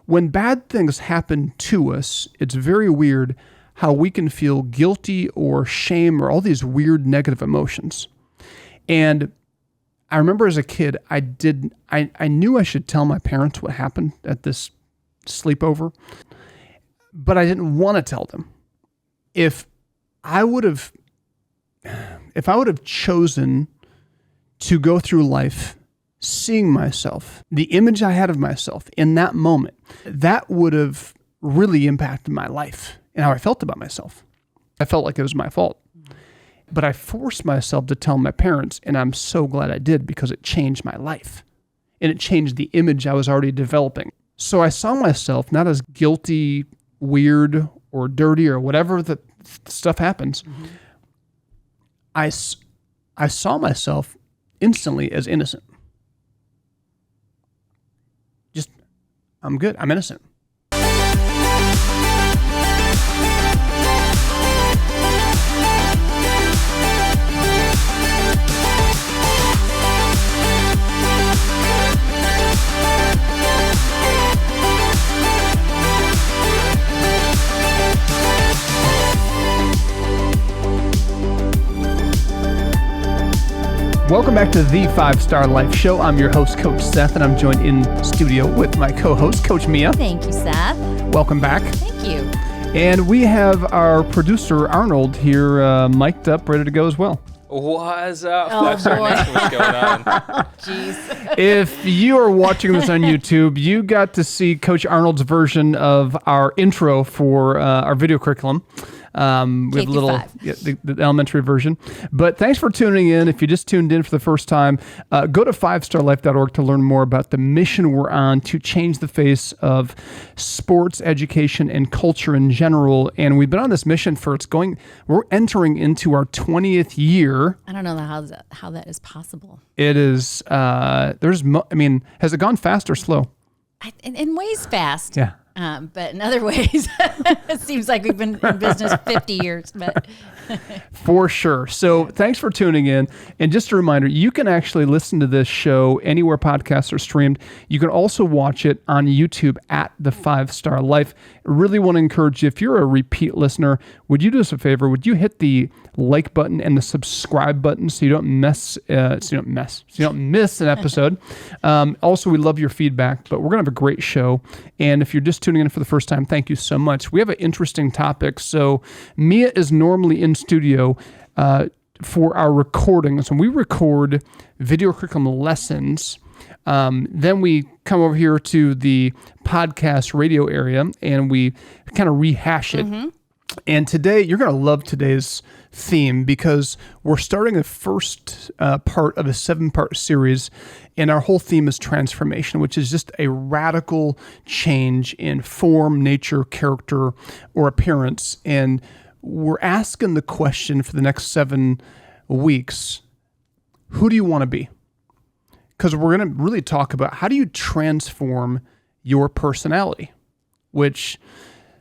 when bad things happen to us, it's very weird how we can feel guilty or shame or all these weird negative emotions. And I remember as a kid, I knew I should tell my parents what happened at this sleepover, but I didn't want to tell them. If I would have chosen to go through life seeing myself, the image I had of myself in that moment, that would have really impacted my life and how I felt about myself. I felt like it was my fault. But I forced myself to tell my parents, and I'm so glad I did because it changed my life. And it changed the image I was already developing. So I saw myself not as guilty, weird, or dirty, or whatever the stuff happens. Mm-hmm. I saw myself instantly as innocent. Just, I'm good. I'm innocent. Welcome back to the 5-Star Life Show. I'm your host, Coach Seth, and I'm joined in studio with my co-host, Coach Mia. Thank you, Seth. Welcome back. Thank you. And we have our producer, Arnold, here mic'd up, ready to go as well. What's up? What's going on? Jeez. If you are watching this on YouTube, you got to see Coach Arnold's version of our intro for our video curriculum. We have a little the elementary version. But thanks for tuning in. If you just tuned in for the first time, go to 5starlife.org to learn more about the mission we're on to change the face of sports, education, and culture in general. And we've been on this mission we're entering into our 20th year. I don't know how that is possible. It is, has it gone fast or slow? In ways fast. Yeah. But in other ways, it seems like we've been in business 50 years. But For sure. So thanks for tuning in. And just a reminder, you can actually listen to this show anywhere podcasts are streamed. You can also watch it on YouTube at The 5-Star Life. I really want to encourage you, if you're a repeat listener, would you do us a favor? Would you hit the like button and the subscribe button so you don't miss an episode? Also, we love your feedback, but we're going to have a great show. And if you're just tuning in for the first time, thank you so much. We have an interesting topic. So Mia is normally in studio for our recordings. When we record video curriculum lessons, then we come over here to the podcast radio area and we kind of rehash it. Mm-hmm. And today, you're going to love today's theme because we're starting the first part of a 7-part series, and our whole theme is transformation, which is just a radical change in form, nature, character, or appearance. And we're asking the question for the next 7 weeks, who do you want to be? Because we're going to really talk about how do you transform your personality, which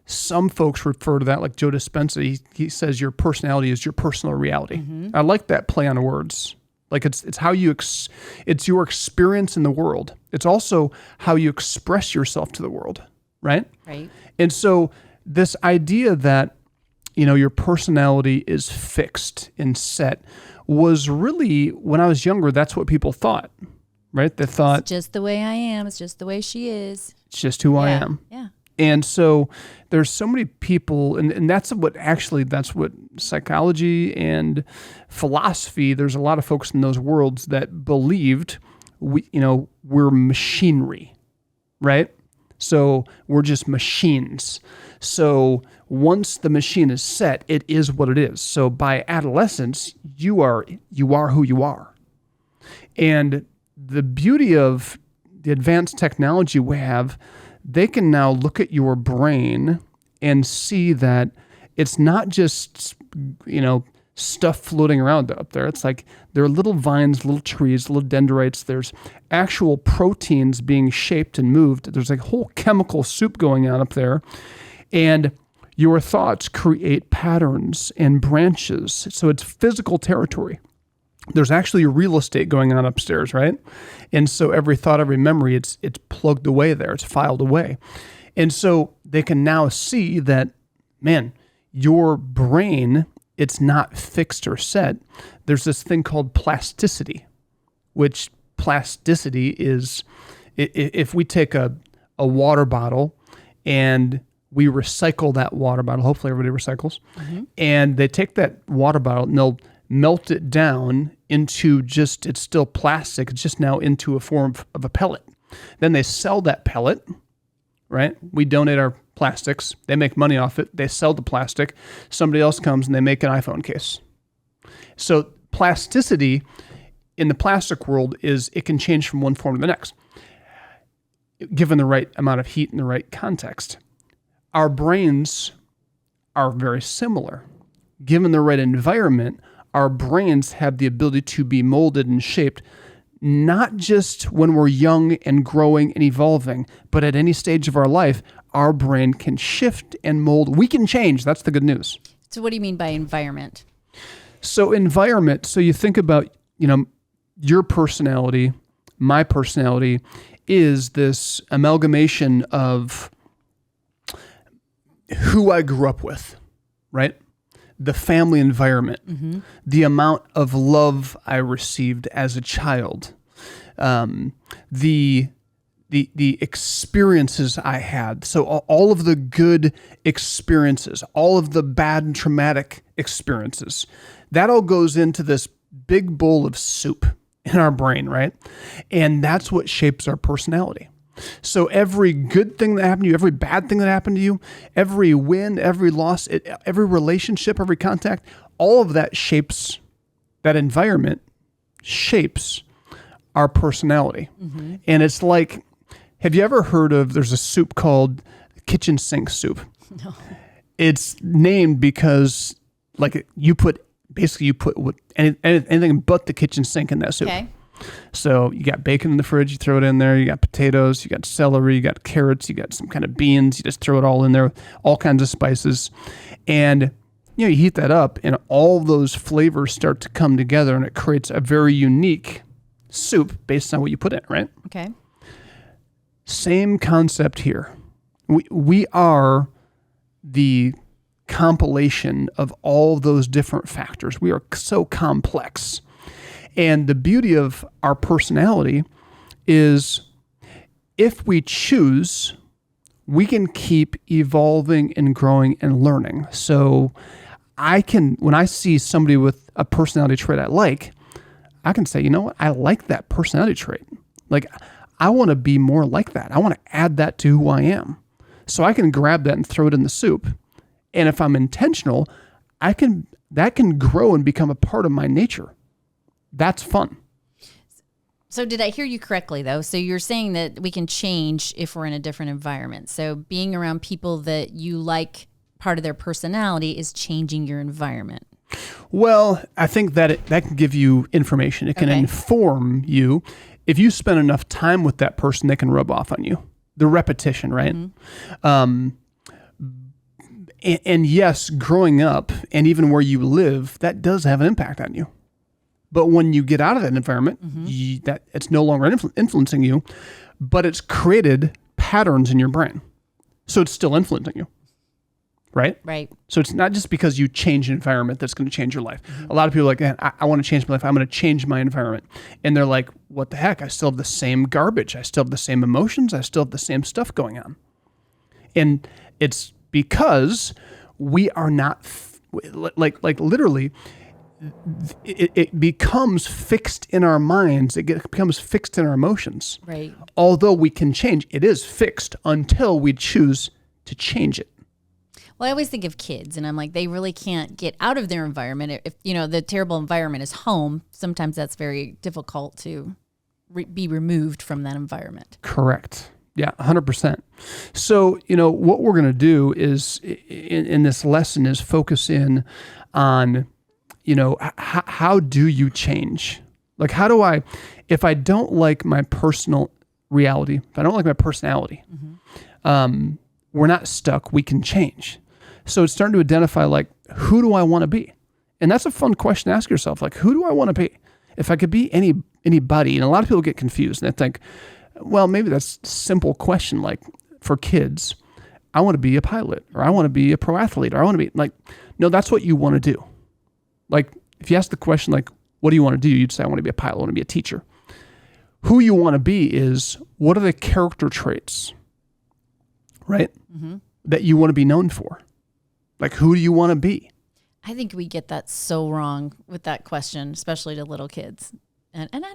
some folks refer to that like Joe Dispenza. He says your personality is your personal reality. Mm-hmm. I like that play on words. Like it's how it's your experience in the world. It's also how you express yourself to the world, right? Right. And so this idea that, your personality is fixed and set was really, when I was younger, that's what people thought, right? They thought, it's just the way I am. It's just the way she is. It's just who I am. Yeah. And so there's so many people, and that's what psychology and philosophy, there's a lot of folks in those worlds that believed we're machinery, right? So we're just machines. So once the machine is set, it is what it is. So by adolescence, you are who you are. And the beauty of the advanced technology we have, they can now look at your brain and see that it's not just, stuff floating around up there. It's like there are little vines, little trees, little dendrites. There's actual proteins being shaped and moved. There's like a whole chemical soup going on up there. And your thoughts create patterns and branches. So it's physical territory. there's actually real estate going on upstairs, right? And so every thought, every memory, it's plugged away there. It's filed away. And so they can now see that, man, your brain, it's not fixed or set. There's this thing called plasticity, which plasticity is if we take a water bottle and we recycle that water bottle, hopefully everybody recycles, and they take that water bottle and they'll melt it down into just, it's still plastic, it's just now into a form of a pellet. Then they sell that pellet, right? We donate our plastics. They make money off it. They sell the plastic. Somebody else comes and they make an iPhone case. So plasticity in the plastic world is it can change from one form to the next, given the right amount of heat and the right context. Our brains are very similar. Given the right environment, our brains have the ability to be molded and shaped, not just when we're young and growing and evolving, but at any stage of our life, our brain can shift and mold. We can change. That's the good news. So what do you mean by environment? So environment, so you think about, your personality, my personality is this amalgamation of who I grew up with, right? The family environment, the amount of love I received as a child, the experiences I had. So all of the good experiences, all of the bad and traumatic experiences, that all goes into this big bowl of soup in our brain, right? And that's what shapes our personality. So every good thing that happened to you, every bad thing that happened to you, every win, every loss, every relationship, every contact, all of that shapes, that environment shapes our personality. And it's like, have you ever heard of, there's a soup called kitchen sink soup. No. It's named because you put anything but the kitchen sink in that soup. Okay. So you got bacon in the fridge, you throw it in there, you got potatoes, you got celery, you got carrots, you got some kind of beans, you just throw it all in there, all kinds of spices. And you heat that up and all those flavors start to come together and it creates a very unique soup based on what you put in, right? Okay. Same concept here. We are the compilation of all those different factors. We are so complex. And the beauty of our personality is if we choose, we can keep evolving and growing and learning. So when I see somebody with a personality trait I can say, you know what? I like that personality trait. I want to be more like that. I want to add that to who I am. So I can grab that and throw it in the soup. And if I'm intentional, that can grow and become a part of my nature. That's fun. So did I hear you correctly, though? So you're saying that we can change if we're in a different environment. So being around people that you like, part of their personality is changing your environment. Well, I think that that can give you information. It can inform you. If you spend enough time with that person, they can rub off on you. The repetition, right? And yes, growing up and even where you live, that does have an impact on you. But when you get out of that environment, that it's no longer influencing you, but it's created patterns in your brain. So it's still influencing you, right? Right. So it's not just because you change an environment that's going to change your life. A lot of people are like, I want to change my life. I'm going to change my environment. And they're like, what the heck? I still have the same garbage. I still have the same emotions. I still have the same stuff going on. And it's because we are not, literally, it becomes fixed in our minds. It becomes fixed in our emotions. Right. Although we can change, it is fixed until we choose to change it. Well, I always think of kids, and I'm like, they really can't get out of their environment. If the terrible environment is home, sometimes that's very difficult to be removed from that environment. Correct. Yeah, 100%. So, what we're going to do is in this lesson is focus in on how do you change? Like, how do if I don't like my personal reality, if I don't like my personality, we're not stuck. We can change. So it's starting to identify, who do I want to be? And that's a fun question to ask yourself. Who do I want to be? if I could be anybody, and a lot of people get confused and they think, well, maybe that's a simple question. Like for kids, I want to be a pilot, or I want to be a pro athlete, or I want to be like, no, that's what you want to do. Like if you ask the question, like, what do you want to do? You'd say, I want to be a pilot. I want to be a teacher. Who you want to be is, what are the character traits, right? Mm-hmm. That you want to be known for? Like, who do you want to be? I think we get that so wrong with that question, especially to little kids. And I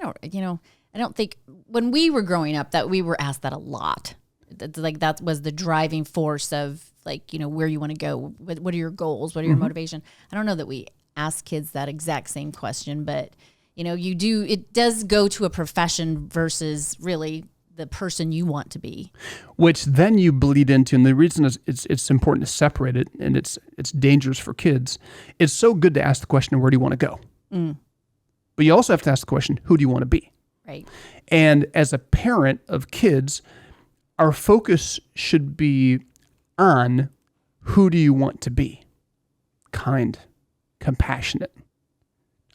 don't think when we were growing up that we were asked that a lot. Like that was the driving force of like, where you want to go. What are your goals? What are your motivation? I don't know that we ask kids that exact same question, but it does go to a profession versus really the person you want to be. Which then you bleed into, and the reason is it's important to separate it, and it's dangerous for kids. It's so good to ask the question, where do you want to go? Mm. But you also have to ask the question, who do you want to be? Right. And as a parent of kids, our focus should be on who do you want to be? Kind, compassionate,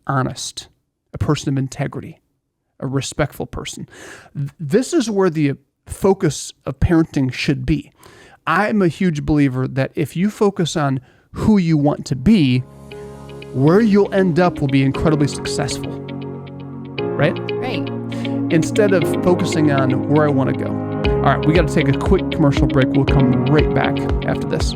honest, a person of integrity, a respectful person. This is where the focus of parenting should be. I'm a huge believer that if you focus on who you want to be, where you'll end up will be incredibly successful. Right? Right. Instead of focusing on where I want to go. All right, we got to take a quick commercial break. We'll come right back after this.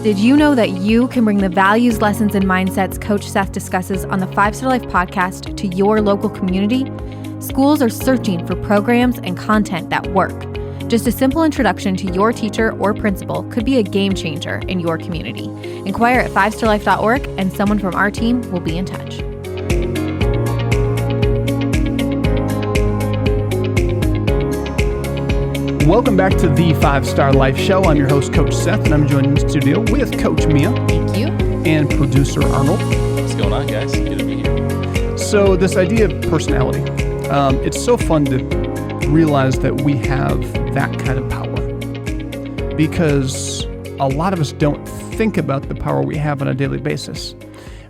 Did you know that you can bring the values, lessons, and mindsets Coach Seth discusses on the 5 Star Life podcast to your local community? Schools are searching for programs and content that work. Just a simple introduction to your teacher or principal could be a game changer in your community. Inquire at 5starlife.org and someone from our team will be in touch. Welcome back to the 5 Star Life Show. I'm your host, Coach Seth, and I'm joined in the studio with Coach Mia. Thank you. And producer Arnold. What's going on, guys? Good to be here. So this idea of personality, it's so fun to realize that we have that kind of power, because a lot of us don't think about the power we have on a daily basis.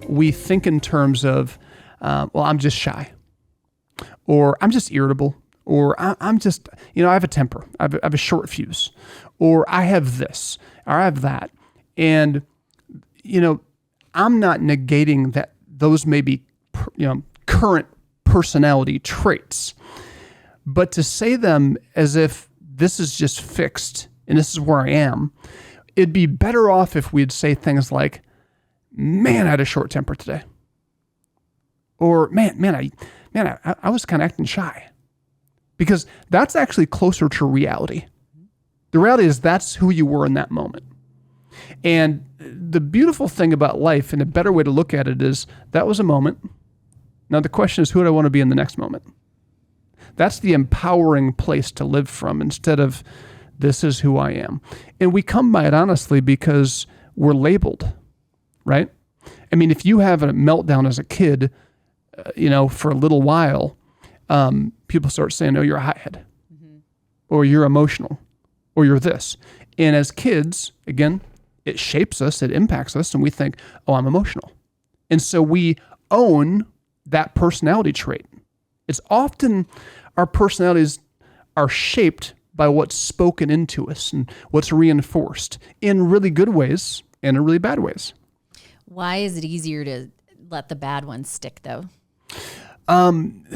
We think in terms of, I'm just shy, or I'm just irritable, or I'm just, I have a temper, I have a short fuse, or I have this, or I have that. And, I'm not negating that those may be, current personality traits, but to say them as if this is just fixed and this is where I am, it'd be better off if we'd say things like, man, I had a short temper today. Or I was kind of acting shy. Because that's actually closer to reality. The reality is that's who you were in that moment. And the beautiful thing about life, and a better way to look at it, is that was a moment. Now the question is, who do I want to be in the next moment? That's the empowering place to live from, instead of this is who I am. And we come by it honestly because we're labeled, right? I mean, if you have a meltdown as a kid, for a little while, people start saying, oh, you're a hothead, or you're emotional, or you're this. And as kids, again, it shapes us, it impacts us, and we think, oh, I'm emotional. And so we own that personality trait. It's often our personalities are shaped by what's spoken into us and what's reinforced in really good ways and in really bad ways. Why is it easier to let the bad ones stick, though?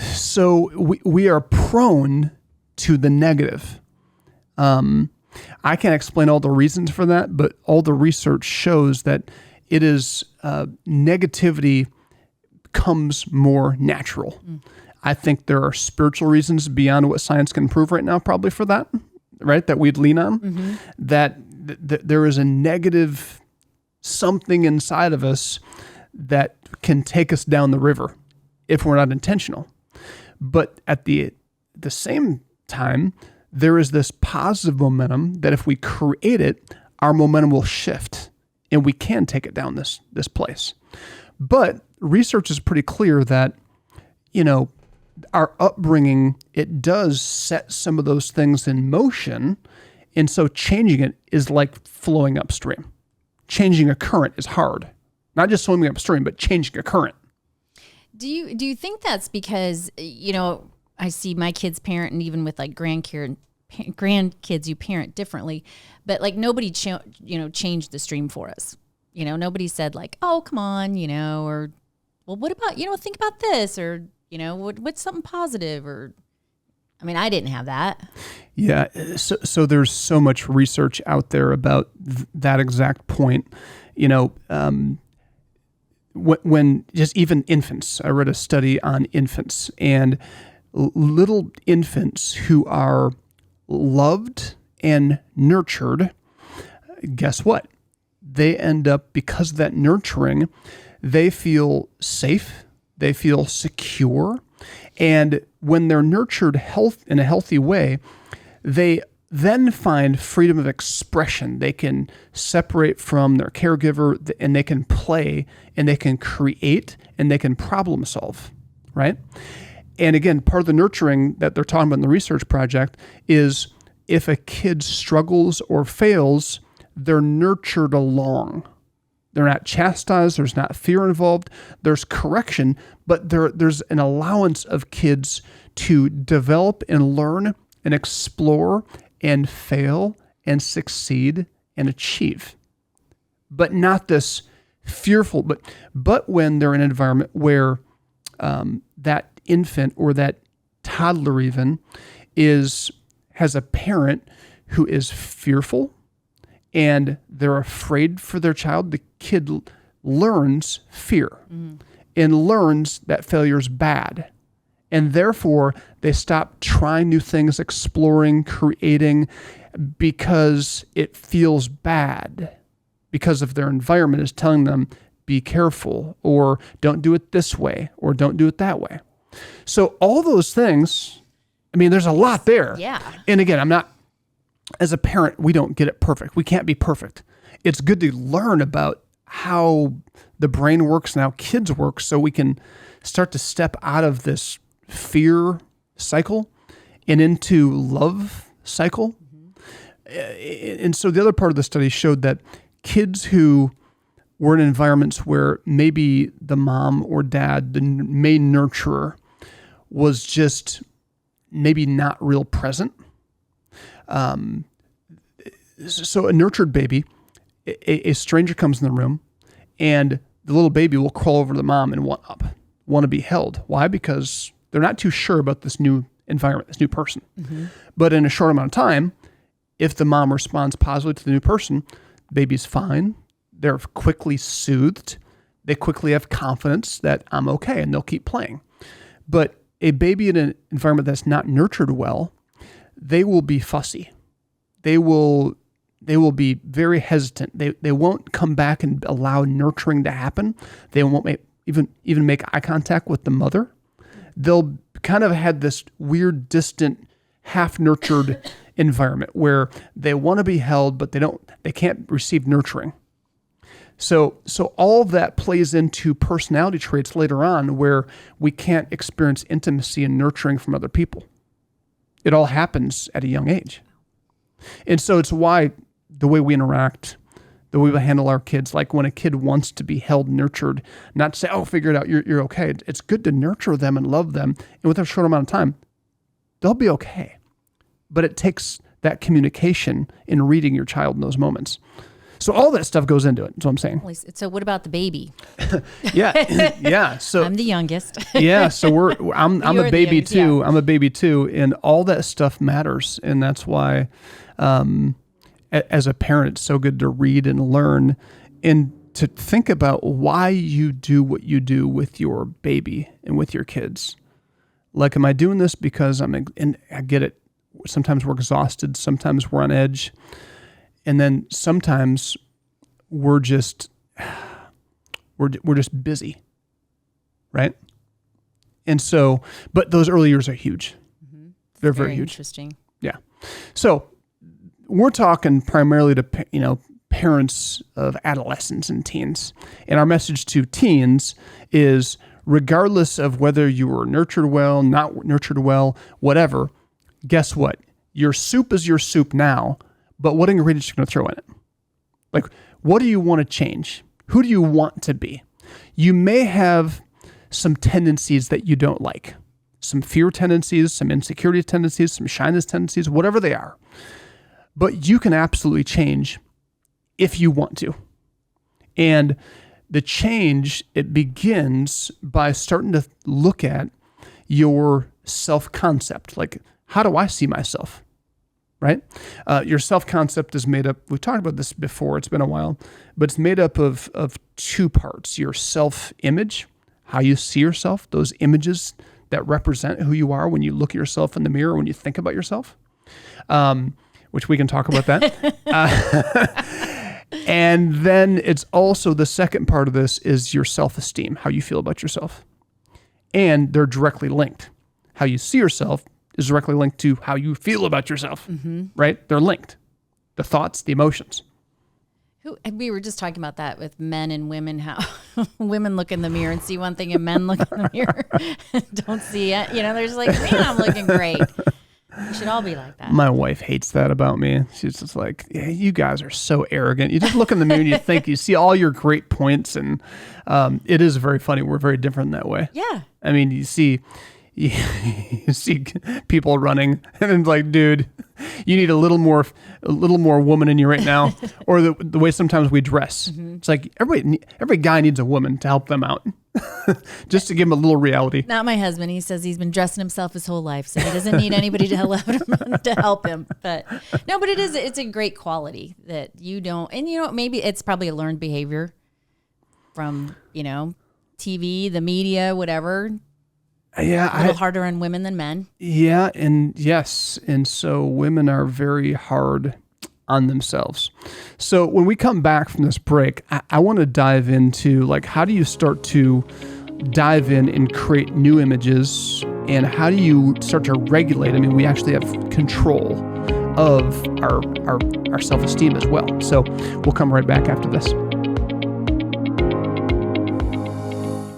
So we are prone to the negative. I can't explain all the reasons for that, but all the research shows that it is negativity comes more natural. I think there are spiritual reasons beyond what science can prove right now, probably for that, right? That we'd lean on, that there is a negative something inside of us that can take us down the river if we're not intentional. But at the same time, there is this positive momentum that if we create it, our momentum will shift and we can take it down this place. But research is pretty clear that, our upbringing, it does set some of those things in motion. And so changing it is like flowing upstream. Changing a current is hard, not just swimming upstream, but changing a current. Do you think that's because, I see my kids parent, and even with like grandkids, you parent differently, but like nobody, changed the stream for us. Nobody said like, oh, come on, or, well, what about, think about this, or, what's something positive, or, I didn't have that. Yeah. So there's so much research out there about that exact point. When just even infants, I read a study on infants, and little infants who are loved and nurtured, guess what? They end up, because of that nurturing, they feel safe, they feel secure, and when they're nurtured in a healthy way, they then find freedom of expression. They can separate from their caregiver, and they can play, and they can create, and they can problem solve, right? And again, part of the nurturing that they're talking about in the research project is if a kid struggles or fails, they're nurtured along. They're not chastised. There's not fear involved. There's correction, but there's an allowance of kids to develop and learn and explore and fail and succeed and achieve. But not this fearful, but when they're in an environment where that infant or that toddler even has a parent who is fearful and they're afraid for their child, the kid learns fear and learns that failure is bad. And therefore, they stop trying new things, exploring, creating, because it feels bad, because of their environment is telling them, be careful, or don't do it this way, or don't do it that way. So all those things, there's a lot there. Yeah. And again, as a parent, we don't get it perfect. We can't be perfect. It's good to learn about how the brain works and how kids work so we can start to step out of this fear cycle and into love cycle. And so the other part of the study showed that kids who were in environments where maybe the mom or dad, the main nurturer, was just maybe not real present. So a nurtured baby, a stranger comes in the room, and the little baby will crawl over to the mom and want to be held. Why? Because they're not too sure about this new environment, this new person. But in a short amount of time, if the mom responds positively to the new person, the baby's fine. They're quickly soothed. They quickly have confidence that I'm okay, and they'll keep playing. But a baby in an environment that's not nurtured well, they will be fussy. They will be very hesitant. They won't come back and allow nurturing to happen. They won't even make eye contact with the mother. They'll kind of have this weird, distant, half-nurtured environment where they want to be held, but they can't receive nurturing. So all of that plays into personality traits later on where we can't experience intimacy and nurturing from other people. It all happens at a young age. And so it's why the way we interact, the way we handle our kids, like when a kid wants to be held, nurtured, not to say, oh, figure it out, you're okay. It's good to nurture them and love them. And within a short amount of time, they'll be okay. But it takes that communication in reading your child in those moments. So all that stuff goes into it. That's what I'm saying. So what about the baby? Yeah. So I'm the youngest. Yeah. So I'm a baby youngest, too. yeah. I'm a baby too, and all that stuff matters, and that's why, as a parent, it's so good to read and learn, and to think about why you do what you do with your baby and with your kids. Like, am I doing this because and I get it. Sometimes we're exhausted. Sometimes we're on edge. And then sometimes we're just busy, right? And so, but those early years are huge. Mm-hmm. They're very huge. Interesting. Yeah. So we're talking primarily to parents of adolescents and teens, and our message to teens is, regardless of whether you were nurtured well, not nurtured well, whatever, guess what? Your soup is your soup now. But what ingredients are you going to throw in it? Like, what do you want to change? Who do you want to be? You may have some tendencies that you don't like, some fear tendencies, some insecurity tendencies, some shyness tendencies, whatever they are. But you can absolutely change if you want to. And the change, it begins by starting to look at your self-concept. Like, how do I see myself? Right? Your self-concept is made up, we've talked about this before, it's been a while, but it's made up of two parts. Your self-image, how you see yourself, those images that represent who you are when you look at yourself in the mirror, when you think about yourself, which we can talk about that. And then it's also the second part of this is your self-esteem, how you feel about yourself. And they're directly linked. How you see yourself is directly linked to how you feel about yourself, right? They're linked. The thoughts, the emotions. We were just talking about that with men and women, how women look in the mirror and see one thing and men look in the mirror and don't see it. They're just like, man, I'm looking great. We should all be like that. My wife hates that about me. She's just like, yeah, you guys are so arrogant. You just look in the mirror and you think, you see all your great points. And it is very funny. We're very different in that way. Yeah. I mean, you see people running and it's like, dude, you need a little more woman in you right now. Or the way sometimes we dress. It's like every guy needs a woman to help them out. Just to give him a little reality. Not my husband. He says he's been dressing himself his whole life, so he doesn't need anybody to help him. But no, but it's a great quality that you don't, and maybe it's probably a learned behavior from, TV, the media, whatever. Yeah. A little harder on women than men. Yeah. And yes. And so women are very hard on themselves. So when we come back from this break, I want to dive into how do you start to dive in and create new images, and how do you start to regulate? I mean, we actually have control of our self-esteem as well. So we'll come right back after this.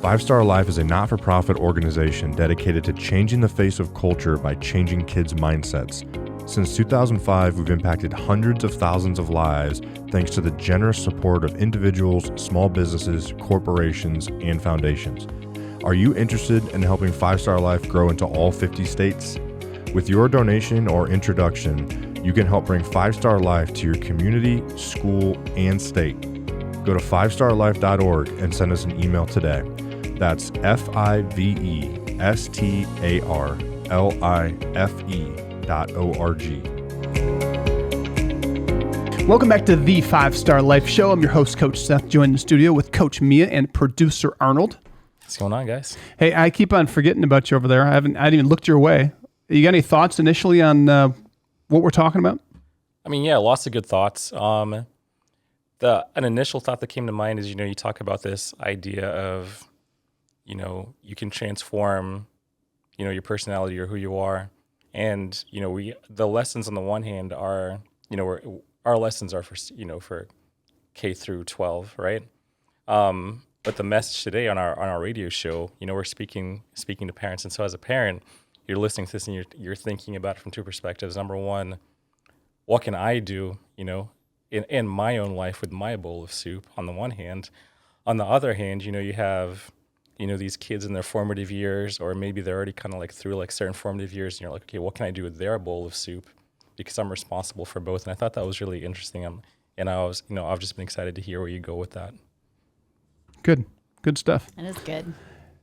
5 Star Life is a not-for-profit organization dedicated to changing the face of culture by changing kids' mindsets. Since 2005, we've impacted hundreds of thousands of lives thanks to the generous support of individuals, small businesses, corporations, and foundations. Are you interested in helping 5 Star Life grow into all 50 states? With your donation or introduction, you can help bring 5 Star Life to your community, school, and state. Go to 5starlife.org and send us an email today. That's FIVESTARLIFE.org. Welcome back to the 5 Star Life Show. I'm your host, Coach Seth, joined in the studio with Coach Mia and producer Arnold. What's going on, guys? Hey, I keep on forgetting about you over there. I haven't even looked your way. You got any thoughts initially on what we're talking about? I mean, yeah, lots of good thoughts. An initial thought that came to mind is, you talk about this idea of, you can transform, your personality or who you are. And, the lessons on the one hand are, our lessons are for K through 12, right? But the message today on our radio show, we're speaking to parents. And so as a parent, you're listening to this and you're thinking about it from two perspectives. Number one, what can I do, in my own life with my bowl of soup on the one hand. On the other hand, you have, these kids in their formative years, or maybe they're already kind of through certain formative years, and you're like, okay, what can I do with their bowl of soup? Because I'm responsible for both. And I thought that was really interesting. And I've just been excited to hear where you go with that. Good stuff. That is good.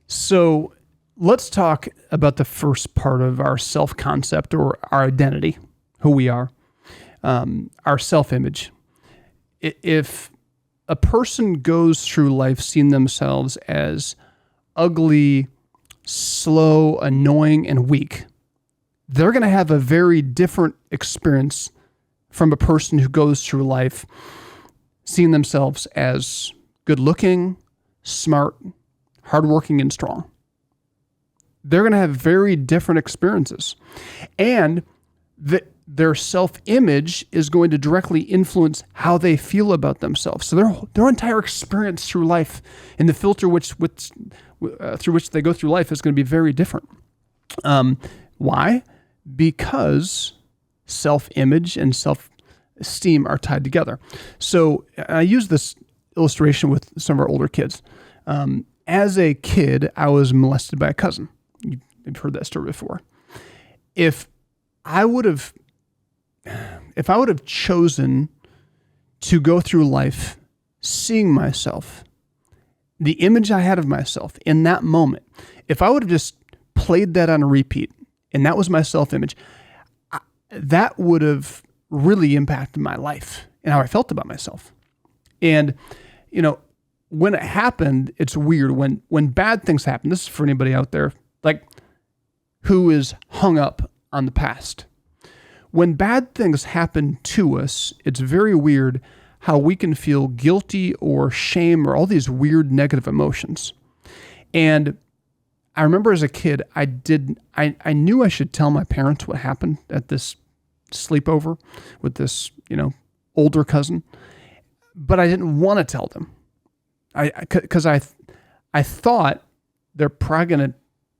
So let's talk about the first part of our self-concept, or our identity, who we are, our self-image. If a person goes through life seeing themselves as ugly, slow, annoying, and weak, they're going to have a very different experience from a person who goes through life seeing themselves as good-looking, smart, hardworking, and strong. They're going to have very different experiences. And their self-image is going to directly influence how they feel about themselves. So their entire experience through life and the filter through which they go through life is going to be very different. Why? Because self-image and self-esteem are tied together. So I use this illustration with some of our older kids. As a kid, I was molested by a cousin. You've heard that story before. If I would have chosen to go through life seeing myself, the image I had of myself in that moment, if I would have just played that on a repeat and that was my self-image, that would have really impacted my life and how I felt about myself. And, when it happened, it's weird. When bad things happen, this is for anybody out there, like who is hung up on the past. When bad things happen to us, it's very weird how we can feel guilty or shame or all these weird negative emotions. And I remember as a kid, I knew I should tell my parents what happened at this sleepover with this, older cousin, but I didn't want to tell them. Because I thought they're probably going to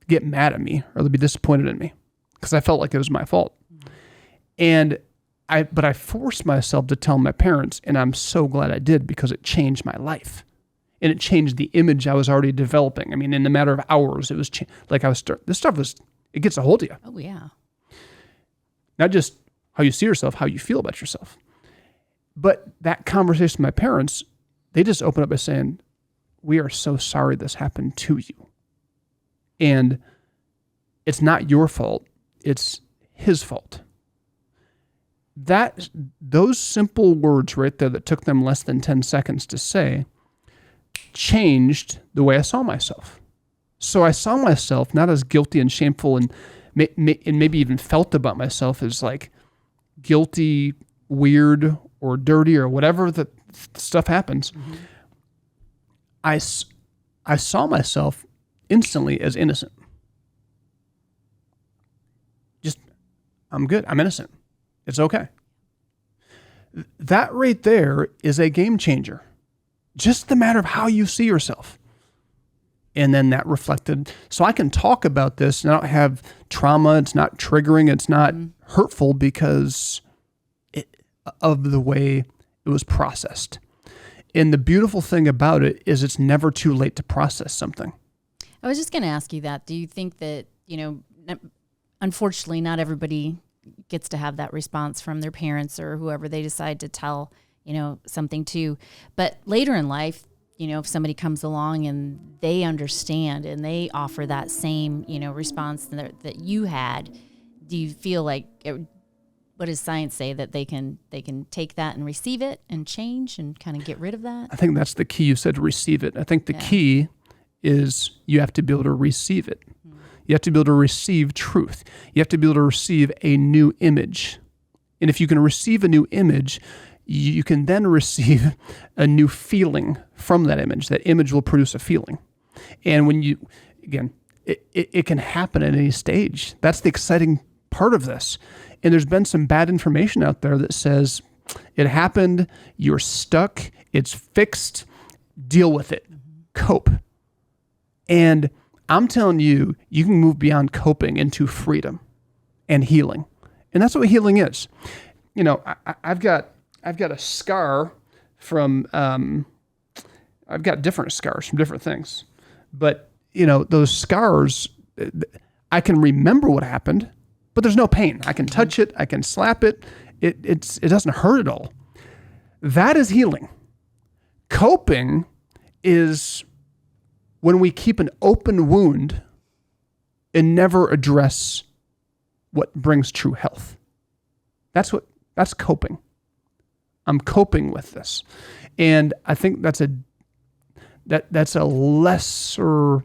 get mad at me or they'll be disappointed in me because I felt like it was my fault. But I forced myself to tell my parents, and I'm so glad I did because it changed my life. And it changed the image I was already developing. I mean, in a matter of hours, it was it gets a hold of you. Oh, yeah. Not just how you see yourself, how you feel about yourself. But that conversation with my parents, they just opened up by saying, we are so sorry this happened to you. And it's not your fault. It's his fault. Those simple words right there that took them less than 10 seconds to say changed the way I saw myself. So I saw myself not as guilty and shameful and maybe even felt about myself as like guilty, weird, or dirty or whatever the stuff happens. Mm-hmm. I saw myself instantly as innocent. Just, I'm good. I'm innocent. It's okay. That right there is a game changer. Just the matter of how you see yourself. And then that reflected. So I can talk about this and I don't have trauma. It's not triggering. It's not hurtful because of the way it was processed. And the beautiful thing about it is it's never too late to process something. I was just going to ask you that. Do you think that, unfortunately, not everybody gets to have that response from their parents or whoever they decide to tell, something to. But later in life, if somebody comes along and they understand and they offer that same, response that you had, do you feel like what does science say, that they can take that and receive it and change and kind of get rid of that? I think that's the key. You said receive it. I think the key is you have to be able to receive it. Mm-hmm. You have to be able to receive truth. You have to be able to receive a new image. And if you can receive a new image, you can then receive a new feeling from that image. That image will produce a feeling. And when it can happen at any stage. That's the exciting part of this. And there's been some bad information out there that says it happened, you're stuck, it's fixed, deal with it, cope. And I'm telling you, you can move beyond coping into freedom and healing. And that's what healing is. I've got a scar from, I've got different scars from different things. But, those scars, I can remember what happened, but there's no pain. I can touch it. I can slap it. It doesn't hurt at all. That is healing. Coping is when we keep an open wound and never address what brings true health. That's coping. I'm coping with this. And I think that's a lesser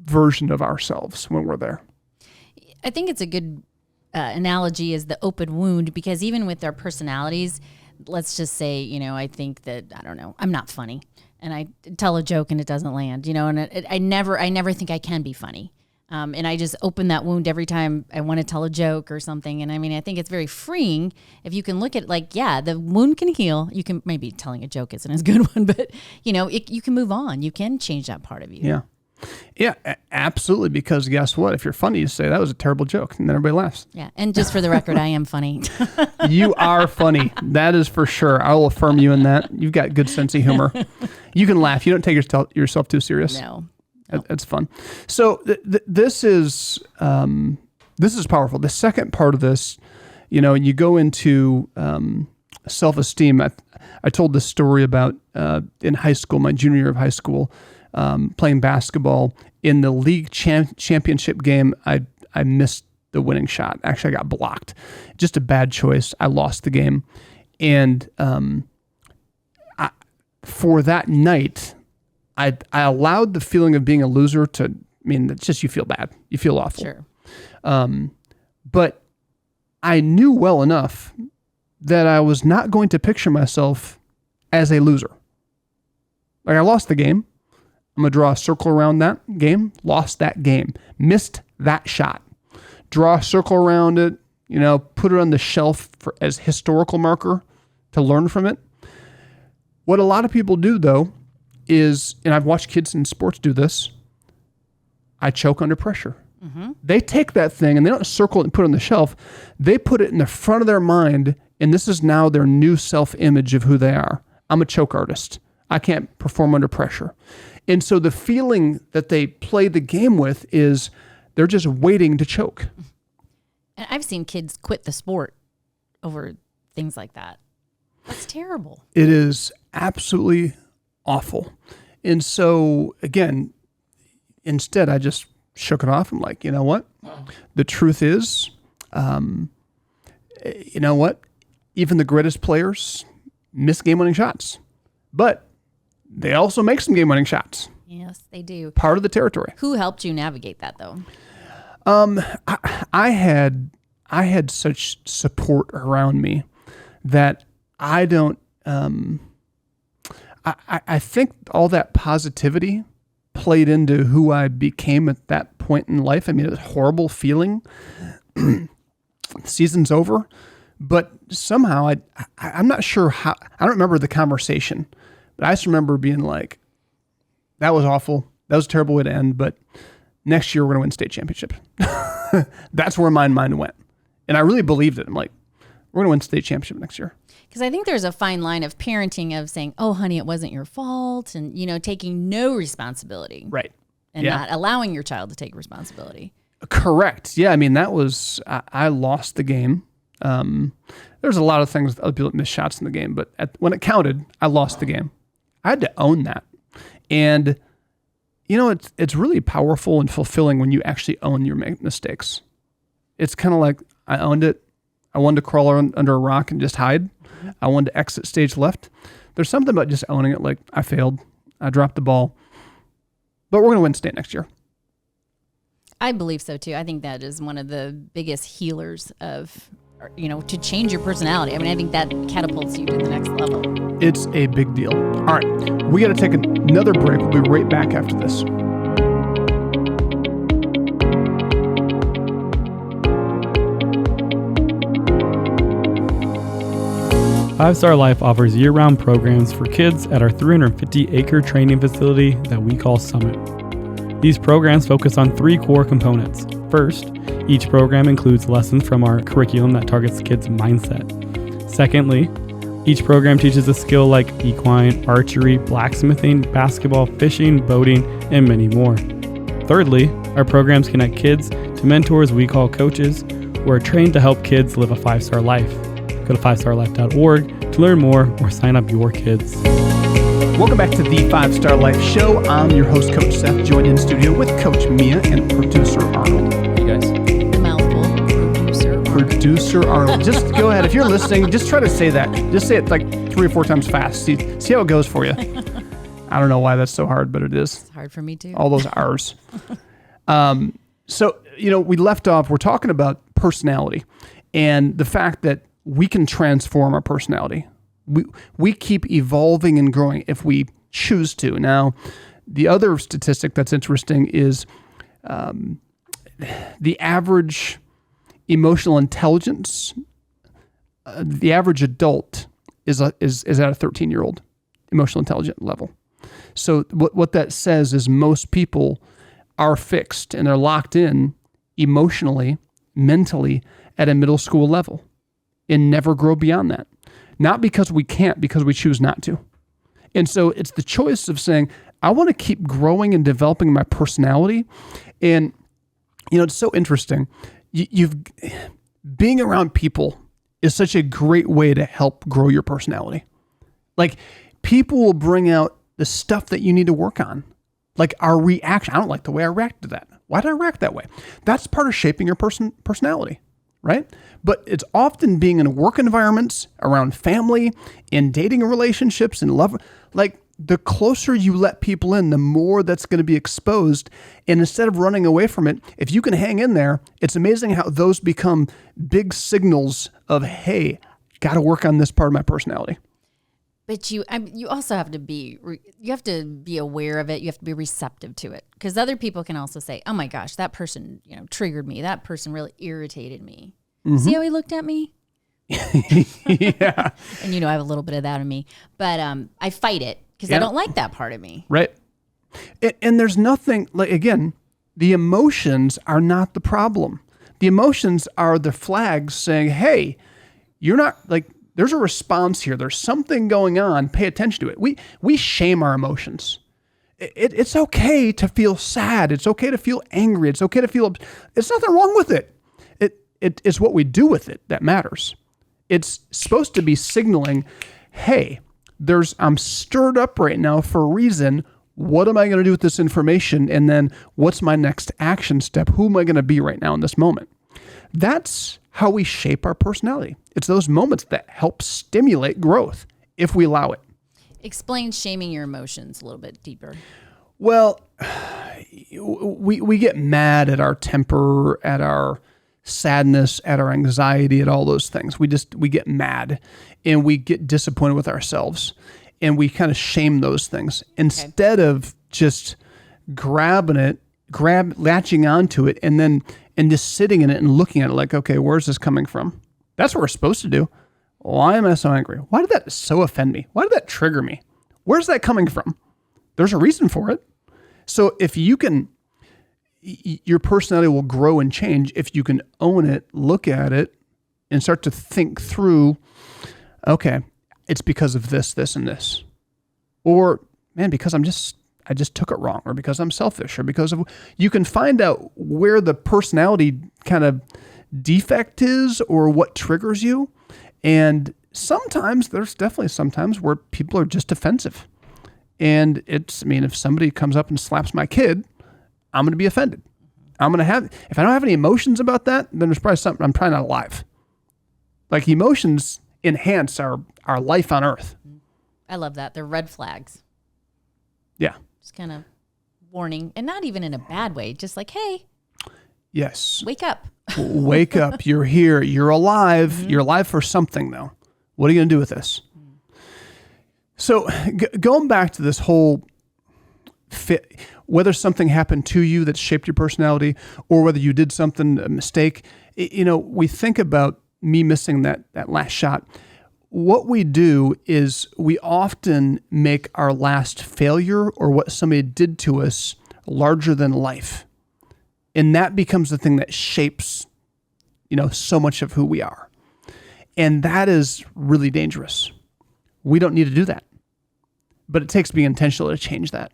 version of ourselves when we're there. I think it's a good analogy is the open wound, because even with our personalities, let's just say, I think that, I don't know, I'm not funny and I tell a joke and it doesn't land, and I never think I can be funny. And I just open that wound every time I want to tell a joke or something. And I think it's very freeing if you can look at the wound can heal. You can, maybe telling a joke isn't as good one, but you can move on. You can change that part of you. Yeah. Yeah, absolutely. Because guess what? If you're funny, you say that was a terrible joke, and then everybody laughs. Yeah. And just for the record, I am funny. You are funny. That is for sure. I will affirm you in that. You've got good sense of humor. You can laugh. You don't take yourself too serious. No. That's fun. So this is powerful. The second part of this, you go into self-esteem. I told this story about in high school, my junior year of high school, playing basketball. In the league championship game, I missed the winning shot. Actually, I got blocked. Just a bad choice. I lost the game. And for that night, I allowed the feeling of being a loser it's just you feel bad. You feel awful. Sure. But I knew well enough that I was not going to picture myself as a loser. Like, I lost the game. I'm going to draw a circle around that game. Lost that game. Missed that shot. Draw a circle around it, put it on the shelf as historical marker to learn from it. What a lot of people do, though, is, and I've watched kids in sports do this, I choke under pressure. Mm-hmm. They take that thing and they don't circle it and put it on the shelf. They put it in the front of their mind, and this is now their new self-image of who they are. I'm a choke artist. I can't perform under pressure. And so the feeling that they play the game with is they're just waiting to choke. And I've seen kids quit the sport over things like that. That's terrible. It is absolutely awful. And so, again, instead, I just shook it off. I'm like, you know what? The truth is, you know what? Even the greatest players miss game-winning shots. But they also make some game-winning shots. Yes, they do. Part of the territory. Who helped you navigate that, though? I had such support around me that I don't. I think all that positivity played into who I became at that point in life. I mean, it was a horrible feeling. The season's over, but somehow I'm not sure how. I don't remember the conversation, but I just remember being like, "That was awful. That was a terrible way to end." But next year we're going to win state championship. That's where my mind went, and I really believed it. I'm like, we're going to win state championship next year. Because I think there's a fine line of parenting of saying, "Oh, honey, it wasn't your fault," and taking no responsibility, Right? and not allowing your child to take responsibility. Correct. Yeah, I mean, that was I lost the game. There's a lot of things other people missed shots in the game, but when it counted, I lost the game. I had to own that, and it's really powerful and fulfilling when you actually own your mistakes. It's kind of like I owned it. I wanted to crawl under a rock and just hide. I wanted to exit stage left. There's something about just owning it. Like, I failed. I dropped the ball. But we're going to win state next year. I believe so, too. I think that is one of the biggest healers of, to change your personality. I mean, I think that catapults you to the next level. It's a big deal. All right. We got to take another break. We'll be right back after this. Five Star Life offers year-round programs for kids at our 350-acre training facility that we call Summit. These programs focus on 3 core components. First, each program includes lessons from our curriculum that targets kids' mindset. Secondly, each program teaches a skill like equine, archery, blacksmithing, basketball, fishing, boating, and many more. Thirdly, our programs connect kids to mentors we call coaches, who are trained to help kids live a 5-star life. Go to 5starlife.org to learn more or sign up your kids. Welcome back to the 5-Star Life Show. I'm your host, Coach Seth, joined in studio with Coach Mia and producer Arnold. Hey, guys. The mouthful, Producer Arnold. Just go ahead. If you're listening, just try to say that. Just say it like 3 or 4 times fast. See how it goes for you. I don't know why that's so hard, but it is. It's hard for me, too. All those R's. So, we left off, we're talking about personality and the fact that we can transform our personality. We keep evolving and growing if we choose to. Now, the other statistic that's interesting is the average emotional intelligence. The average adult is at a 13-year-old emotional intelligence level. So what that says is most people are fixed and they're locked in emotionally, mentally at a middle school level and never grow beyond that. Not because we can't, because we choose not to. And so it's the choice of saying, I want to keep growing and developing my personality. And, it's so interesting. Being around people is such a great way to help grow your personality. Like, people will bring out the stuff that you need to work on. Like our reaction. I don't like the way I reacted to that. Why did I react that way? That's part of shaping your personality, right? But it's often being in work environments, around family, in dating relationships, and love. Like, the closer you let people in, the more that's going to be exposed. And instead of running away from it, if you can hang in there, it's amazing how those become big signals of, hey, got to work on this part of my personality. But you also have to be aware of it. You have to be receptive to it, because other people can also say, "Oh my gosh, that person, triggered me. That person really irritated me. Mm-hmm. See how he looked at me?" Yeah. And I have a little bit of that in me, but I fight it because I don't like that part of me. Right. And there's nothing, like, again, the emotions are not the problem. The emotions are the flags saying, hey, you're not, like, there's a response here. There's something going on. Pay attention to it. We shame our emotions. It's okay to feel sad. It's okay to feel angry. It's okay to feel, it's nothing wrong with it. It's what we do with it that matters. It's supposed to be signaling, hey, I'm stirred up right now for a reason. What am I going to do with this information? And then what's my next action step? Who am I going to be right now in this moment? That's how we shape our personality. It's those moments that help stimulate growth if we allow it. Explain shaming your emotions a little bit deeper. Well, we get mad at our temper, at our sadness, at our anxiety, at all those things. We get mad and we get disappointed with ourselves, and we kind of shame those things instead of just latching onto it and just sitting in it and looking at it like, okay, where's this coming from? That's what we're supposed to do. Why am I so angry? Why did that so offend me? Why did that trigger me? Where's that coming from? There's a reason for it. So if you can, your personality will grow and change if you can own it, look at it, and start to think through, okay, it's because of this, this, and this. Or, man, because I just took it wrong, or because I'm selfish, or because of, you can find out where the personality kind of defect is or what triggers you. And there's definitely sometimes where people are just defensive. And if somebody comes up and slaps my kid, I'm going to be offended. If I don't have any emotions about that, then there's probably something, I'm probably not alive. Like, emotions enhance our life on earth. I love that. They're red flags. Yeah. Just kind of warning, and not even in a bad way. Just like, hey, yes, wake up. Wake up. You're here. You're alive. Mm-hmm. You're alive for something, though. What are you going to do with this? So going back to this whole fit, whether something happened to you that shaped your personality or whether you did something, a mistake, we think about me missing that last shot. What we do is we often make our last failure or what somebody did to us larger than life. And that becomes the thing that shapes, so much of who we are. And that is really dangerous. We don't need to do that. But it takes being intentional to change that.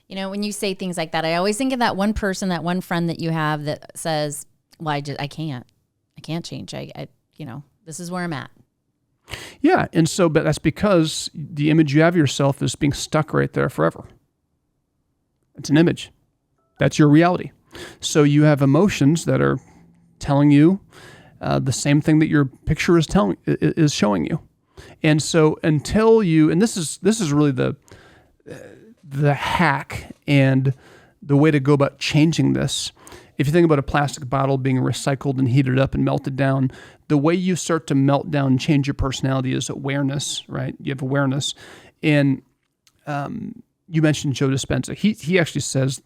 When you say things like that, I always think of that one person, that one friend that you have that says, well, I can't change. This is where I'm at. Yeah. And so, but that's because the image you have of yourself is being stuck right there forever. It's an image. That's your reality. So you have emotions that are telling you the same thing that your picture is showing you. And so until you, and this is really the hack and the way to go about changing this. If you think about a plastic bottle being recycled and heated up and melted down, the way you start to melt down and change your personality is awareness, right? You have awareness. And you mentioned Joe Dispenza. He actually says,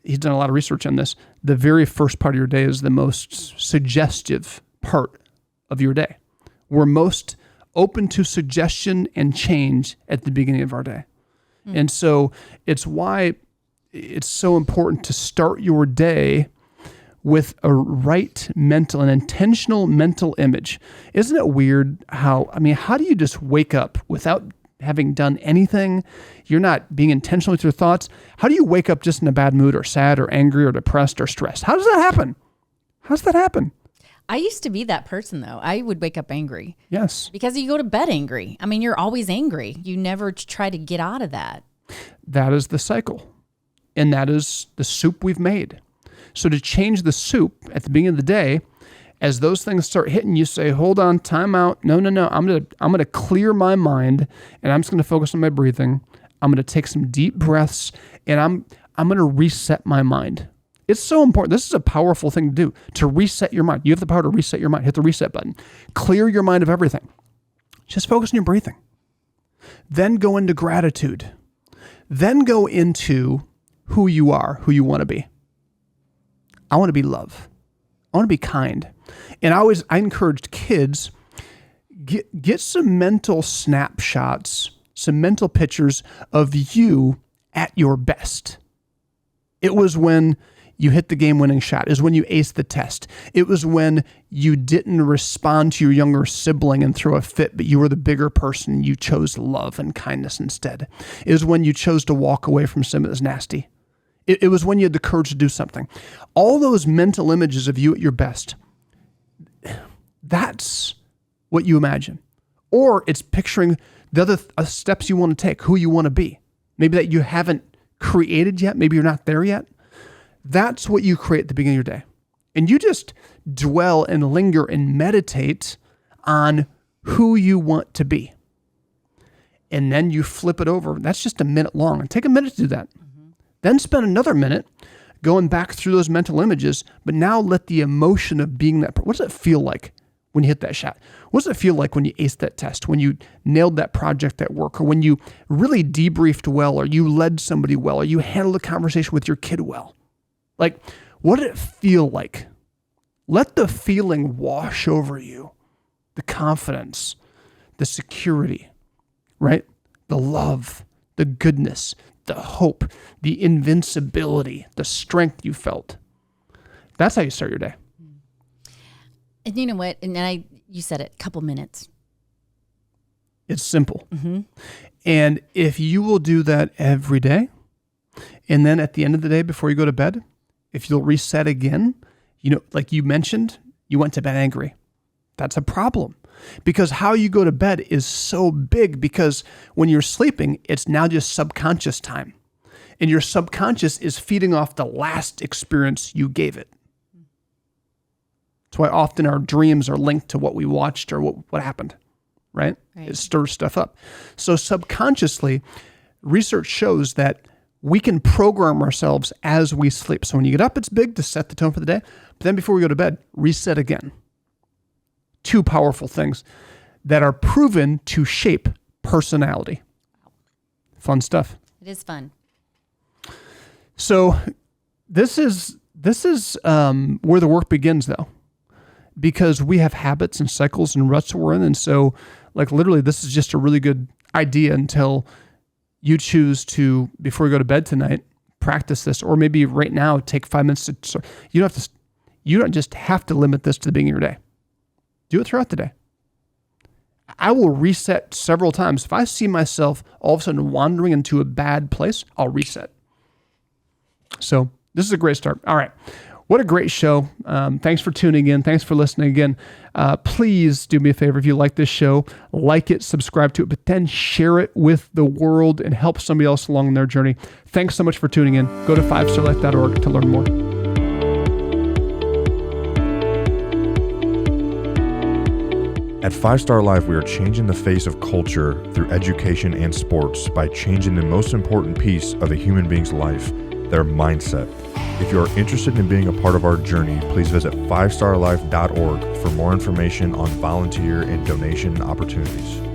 he's done a lot of research on this, the very first part of your day is the most suggestive part of your day. We're most open to suggestion and change at the beginning of our day. And so it's why it's so important to start your day with a right mental, an intentional mental image. Isn't it weird how do you just wake up without having done anything? You're not being intentional with your thoughts. How do you wake up just in a bad mood or sad or angry or depressed or stressed? How does that happen? How does that happen? I used to be that person, though. I would wake up angry. Yes. Because you go to bed angry. I mean, you're always angry. You never try to get out of that. That is the cycle. And that is the soup we've made. So to change the soup at the beginning of the day, as those things start hitting, you say, hold on, time out. No. I'm gonna clear my mind, and I'm just gonna focus on my breathing. I'm gonna take some deep breaths, and I'm gonna reset my mind. It's so important. This is a powerful thing to do, to reset your mind. You have the power to reset your mind. Hit the reset button. Clear your mind of everything. Just focus on your breathing. Then go into gratitude. Then go into who you are, who you want to be. I want to be love. I want to be kind. And I encouraged kids, get some mental snapshots, some mental pictures of you at your best. It was when you hit the game-winning shot. It was when you aced the test. It was when you didn't respond to your younger sibling and throw a fit, but you were the bigger person and you chose love and kindness instead. It was when you chose to walk away from something that was nasty. It was when you had the courage to do something. All those mental images of you at your best, that's what you imagine. Or it's picturing the other steps you want to take, who you want to be. Maybe that you haven't created yet. Maybe you're not there yet. That's what you create at the beginning of your day. And you just dwell and linger and meditate on who you want to be. And then you flip it over. That's just a minute long. Take a minute to do that. Mm-hmm. Then spend another minute going back through those mental images, but now let the emotion of being that, what does it feel like when you hit that shot? What does it feel like when you aced that test, when you nailed that project at work, or when you really debriefed well, or you led somebody well, or you handled a conversation with your kid well? Like, what did it feel like? Let the feeling wash over you. The confidence, the security, right? The love, the goodness, the hope, the invincibility, the strength you felt. That's how you start your day. And you know what? And you said it, a couple minutes. It's simple. Mm-hmm. And if you will do that every day, and then at the end of the day before you go to bed, if you'll reset again, like you mentioned, you went to bed angry. That's a problem, because how you go to bed is so big, because when you're sleeping, it's now just subconscious time. And your subconscious is feeding off the last experience you gave it. That's why often our dreams are linked to what we watched or what happened, right? It stirs stuff up. So subconsciously, research shows that we can program ourselves as we sleep. So when you get up, it's big to set the tone for the day. But then before we go to bed, reset again. Two powerful things that are proven to shape personality. Fun stuff. It is fun. So this is where the work begins, though, because we have habits and cycles and ruts we're in. And so, like, literally, this is just a really good idea until you choose to, before you go to bed tonight, practice this, or maybe right now, take 5 minutes to start. You don't just have to limit this to the beginning of your day. Do it throughout the day. I will reset several times. If I see myself all of a sudden wandering into a bad place, I'll reset. So this is a great start. All right. What a great show. Thanks for tuning in. Thanks for listening again. Please do me a favor. If you like this show, like it, subscribe to it, but then share it with the world and help somebody else along their journey. Thanks so much for tuning in. Go to 5starlife.org to learn more. At 5 Star Life, we are changing the face of culture through education and sports by changing the most important piece of a human being's life, their mindset. If you are interested in being a part of our journey, please visit 5starlife.org for more information on volunteer and donation opportunities.